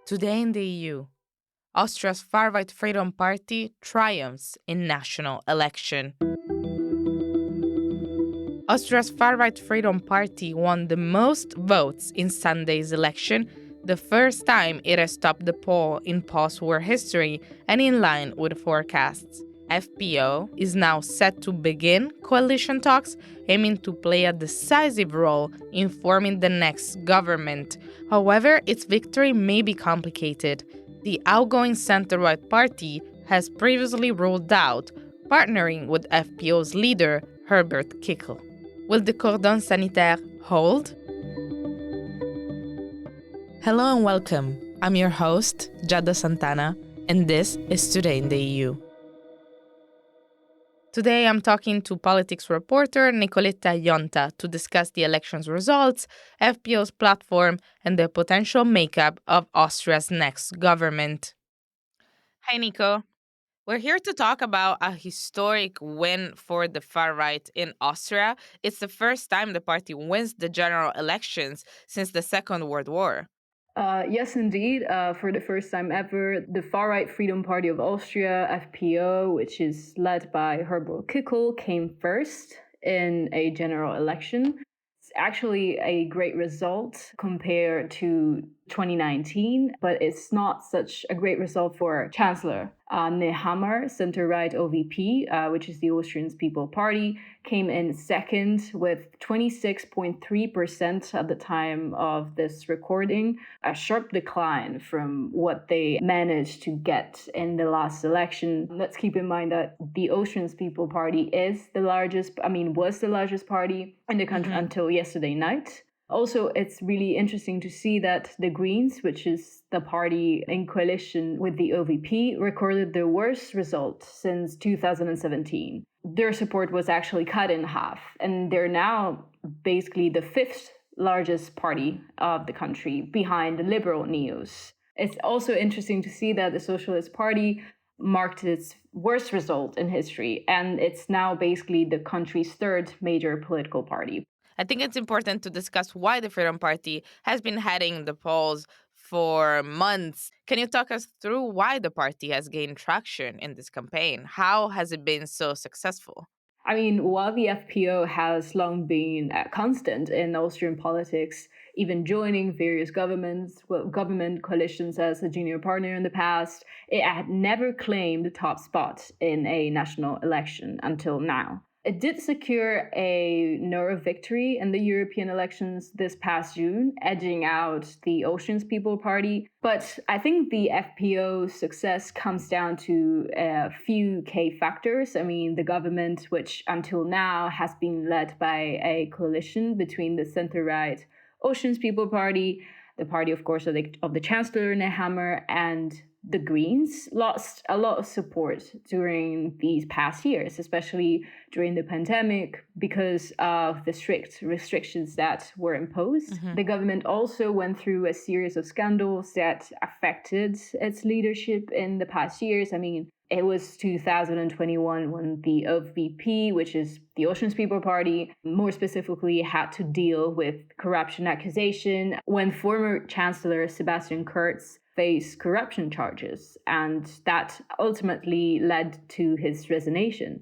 Today in the EU, Austria's far-right Freedom Party triumphs in national election. Austria's far-right Freedom Party won the most votes in Sunday's election, the first time it has topped the poll in post-war history and in line with forecasts. FPO is now set to begin coalition talks, aiming to play a decisive role in forming the next government. However, its victory may be complicated. The outgoing center-right party has previously ruled out partnering with FPO's leader, Herbert Kickl. Will the cordon sanitaire hold? Hello and welcome. I'm your host, Giada Santana, and this is Today in the EU. Today I'm talking to politics reporter Nicoletta Ionta to discuss the election's results, FPO's platform, and the potential makeup of Austria's next government. Hi, Nico. We're here to talk about a historic win for the far right in Austria. It's the first time the party wins the general elections since the Second World War. Yes, indeed. For the first time ever, the far-right Freedom Party of Austria, FPO, which is led by Herbert Kickl, came first in a general election. It's actually a great result compared to 2019, but it's not such a great result for Chancellor Nehammer, center-right OVP, which is the Austrian People Party, came in second with 26.3% at the time of this recording, a sharp decline from what they managed to get in the last election. Let's keep in mind that the Austrian People Party was the largest party in the country until yesterday night. Also, it's really interesting to see that the Greens, which is the party in coalition with the OVP, recorded their worst result since 2017. Their support was actually cut in half, and they're now basically the fifth largest party of the country, behind the liberal Neos. It's also interesting to see that the Socialist Party marked its worst result in history, and it's now basically the country's third major political party. I think it's important to discuss why the Freedom Party has been heading the polls for months. Can you talk us through why the party has gained traction in this campaign? How has it been so successful? While the FPO has long been a constant in Austrian politics, even joining various government coalitions as a junior partner in the past, it had never claimed the top spot in a national election until now. It did secure a narrow victory in the European elections this past June, edging out the Austrian People Party. But I think the FPO's success comes down to a few key factors. The government, which until now has been led by a coalition between the center-right Austrian People Party, the party, of course, of the Chancellor Nehammer, and the Greens, lost a lot of support during these past years, especially during the pandemic, because of the strict restrictions that were imposed. The government also went through a series of scandals that affected its leadership in the past years. It was 2021 when the OVP, which is the Austrian People Party, more specifically had to deal with corruption accusation when former Chancellor Sebastian Kurz faced corruption charges, and that ultimately led to his resignation.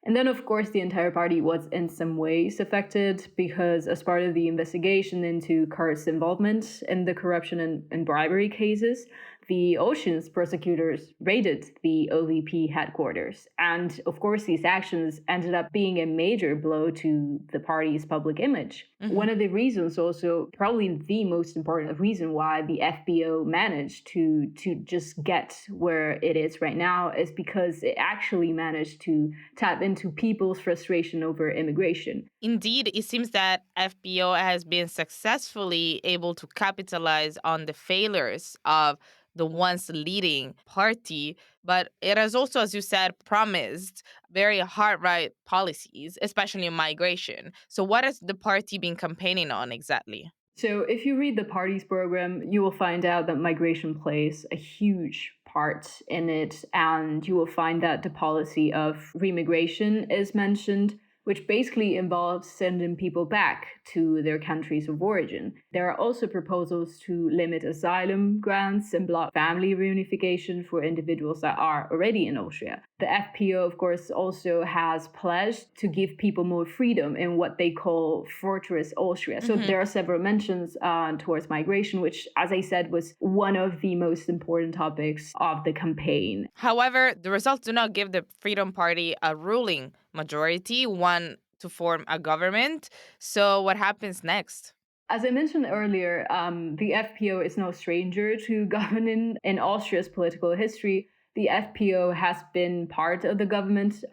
And then, of course, the entire party was in some ways affected because as part of the investigation into Kurtz's involvement in the corruption and bribery cases, the Austrian prosecutors raided the OVP headquarters. And of course, these actions ended up being a major blow to the party's public image. One of the reasons, also probably the most important reason why the FPO managed to just get where it is right now, is because it actually managed to tap into people's frustration over immigration. Indeed, it seems that FPO has been successfully able to capitalize on the failures of the once leading party, but it has also, as you said, promised very hard right policies, especially in migration. So, what has the party been campaigning on exactly? So if you read the party's program, you will find out that migration plays a huge part in it, and you will find that the policy of remigration is mentioned, which basically involves sending people back to their countries of origin. There are also proposals to limit asylum grants and block family reunification for individuals that are already in Austria. The FPO, of course, also has pledged to give people more freedom in what they call Fortress Austria. So there are several mentions towards migration, which, as I said, was one of the most important topics of the campaign. However, the results do not give the Freedom Party a ruling majority, one to form a government. So what happens next? As I mentioned earlier, the FPO is no stranger to governing in Austria's political history. The FPO has been part of the government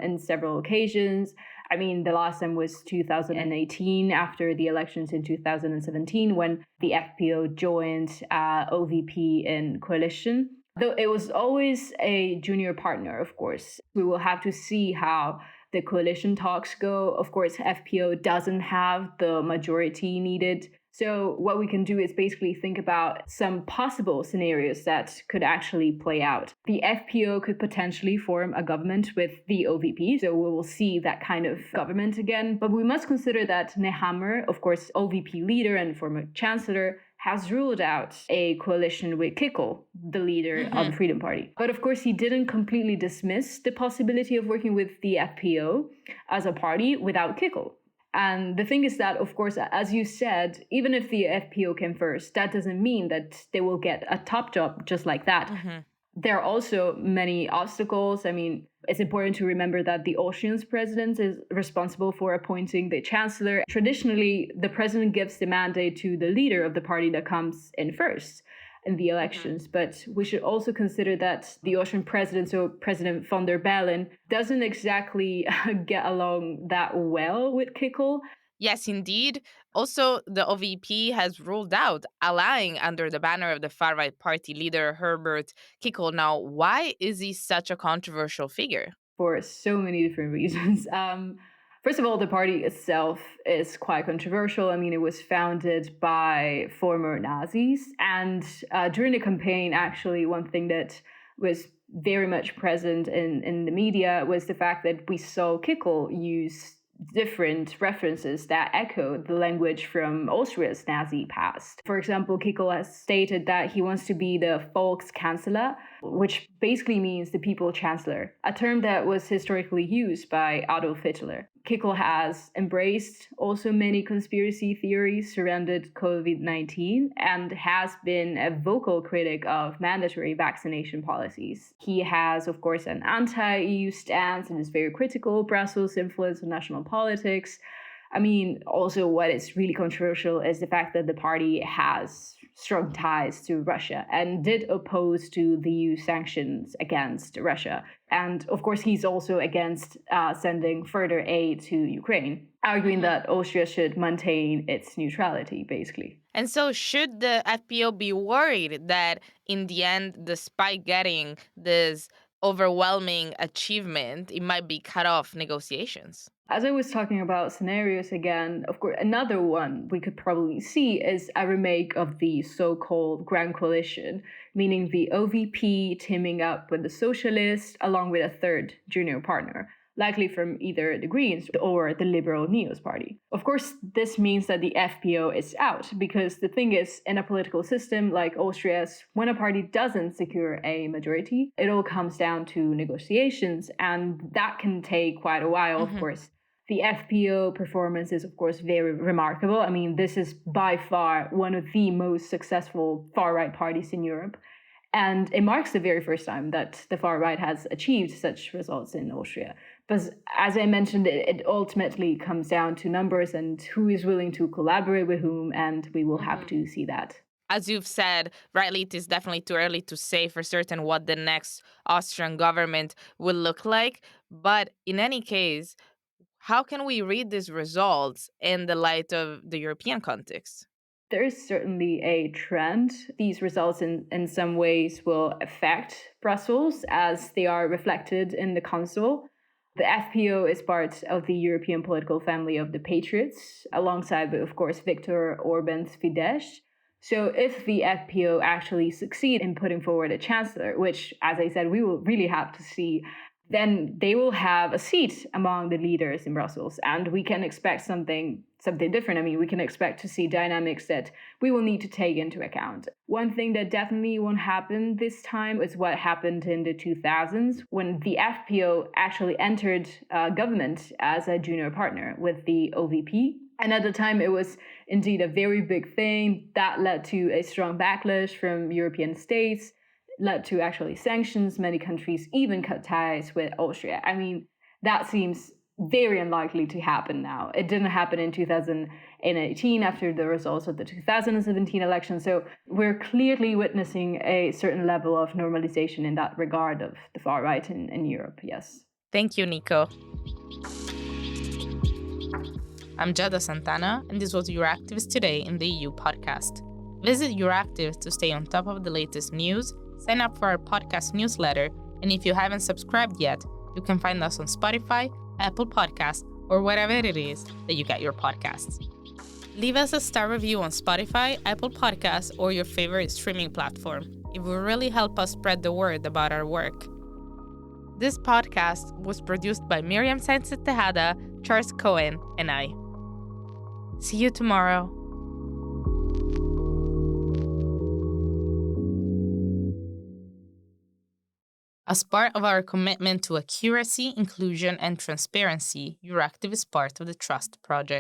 in several occasions. I mean, the last time was 2018 after the elections in 2017 when the FPO joined OVP in coalition. Though it was always a junior partner, of course. We will have to see how the coalition talks go. Of course, FPO doesn't have the majority needed. So what we can do is basically think about some possible scenarios that could actually play out. The FPO could potentially form a government with the OVP, so we will see that kind of government again. But we must consider that Nehammer, of course, OVP leader and former chancellor, has ruled out a coalition with Kickl, the leader of the Freedom Party. But of course, he didn't completely dismiss the possibility of working with the FPO as a party without Kickl. And the thing is that, of course, as you said, even if the FPO came first, that doesn't mean that they will get a top job just like that. There are also many obstacles. I mean, it's important to remember that the Austrian president is responsible for appointing the chancellor. Traditionally, the president gives the mandate to the leader of the party that comes in first in the elections. But we should also consider that the Austrian president, so President von der Bellen, doesn't exactly get along that well with Kickl. Yes, indeed. Also, the OVP has ruled out allying under the banner of the far-right party leader Herbert Kickl. Now, why is he such a controversial figure? For so many different reasons. First of all, the party itself is quite controversial. I mean, it was founded by former Nazis. And during the campaign, actually, one thing that was very much present in the media was the fact that we saw Kickl use different references that echo the language from Austria's Nazi past. For example, Kickl has stated that he wants to be the Volkskanzler, which basically means the people chancellor, a term that was historically used by Adolf Hitler. Kickl has embraced also many conspiracy theories surrounding COVID-19 and has been a vocal critic of mandatory vaccination policies. He has, of course, an anti-EU stance and is very critical of Brussels' influence on national politics. I mean, also what is really controversial is the fact that the party has strong ties to Russia and did oppose to the EU sanctions against Russia. And of course, he's also against sending further aid to Ukraine, arguing that Austria should maintain its neutrality, basically. And so should the FPO be worried that in the end, despite getting this overwhelming achievement, it might be cut off negotiations? As I was talking about scenarios again, of course, another one we could probably see is a remake of the so-called Grand Coalition, meaning the OVP teaming up with the Socialists along with a third junior partner, likely from either the Greens or the Liberal Neos party. Of course, this means that the FPO is out, because the thing is, in a political system like Austria's, when a party doesn't secure a majority, it all comes down to negotiations, and that can take quite a while, of course. The FPO performance is, of course, very remarkable. I mean, this is by far one of the most successful far-right parties in Europe. And it marks the very first time that the far-right has achieved such results in Austria. But as I mentioned, it ultimately comes down to numbers and who is willing to collaborate with whom, and we will have to see that. As you've said, rightly, it is definitely too early to say for certain what the next Austrian government will look like. But in any case, how can we read these results in the light of the European context? There is certainly a trend. These results in some ways will affect Brussels as they are reflected in the Council. The FPO is part of the European political family of the Patriots, alongside, of course, Viktor Orban's Fidesz. So if the FPO actually succeed in putting forward a chancellor, which, as I said, we will really have to see, then they will have a seat among the leaders in Brussels, and we can expect something different. I mean, we can expect to see dynamics that we will need to take into account. One thing that definitely won't happen this time is what happened in the 2000s when the FPO actually entered government as a junior partner with the OVP. And at the time, it was indeed a very big thing that led to a strong backlash from European states, led to actually sanctions. Many countries even cut ties with Austria. I mean, that seems very unlikely to happen now. It didn't happen in 2018 after the results of the 2017 election. So we're clearly witnessing a certain level of normalization in that regard of the far right in Europe, yes. Thank you, Nico. I'm Giada Santana, and this was Euractivist Today in the EU podcast. Visit Euractivist to stay on top of the latest news, sign up for our podcast newsletter, and if you haven't subscribed yet, you can find us on Spotify, Apple Podcasts, or wherever it is that you get your podcasts. Leave us a star review on Spotify, Apple Podcasts, or your favorite streaming platform. It will really help us spread the word about our work. This podcast was produced by Miriam Sánchez Tejada, Charles Cohen, and I. See you tomorrow. As part of our commitment to accuracy, inclusion, and transparency, Euractiv is part of the Trust Project.